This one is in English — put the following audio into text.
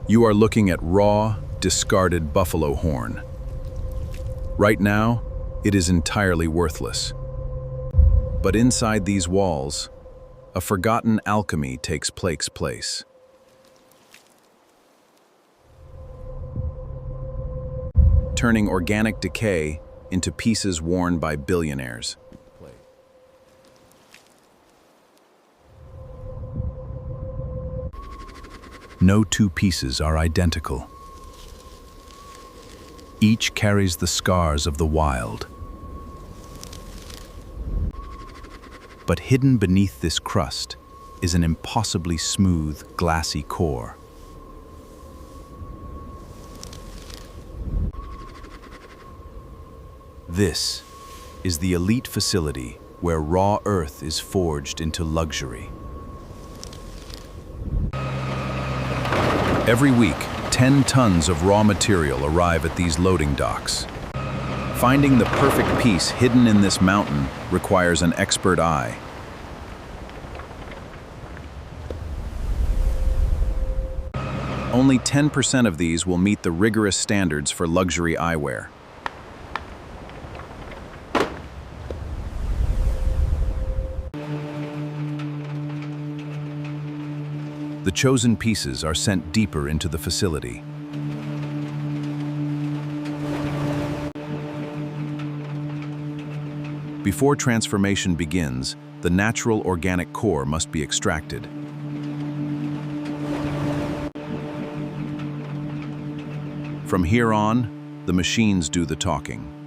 You are looking at raw, discarded buffalo horn. Right now, it is entirely worthless. But inside these walls, a forgotten alchemy takes place. Turning organic decay into pieces worn by billionaires. No two pieces are identical. Each carries the scars of the wild. But hidden beneath this crust is an impossibly smooth, glassy core. This is the elite facility where raw earth is forged into luxury. Every week, 10 tons of raw material arrive at these loading docks. Finding the perfect piece hidden in this mountain requires an expert eye. Only 10% of these will meet the rigorous standards for luxury eyewear. The chosen pieces are sent deeper into the facility. Before transformation begins, the natural organic core must be extracted. From here on, the machines do the talking.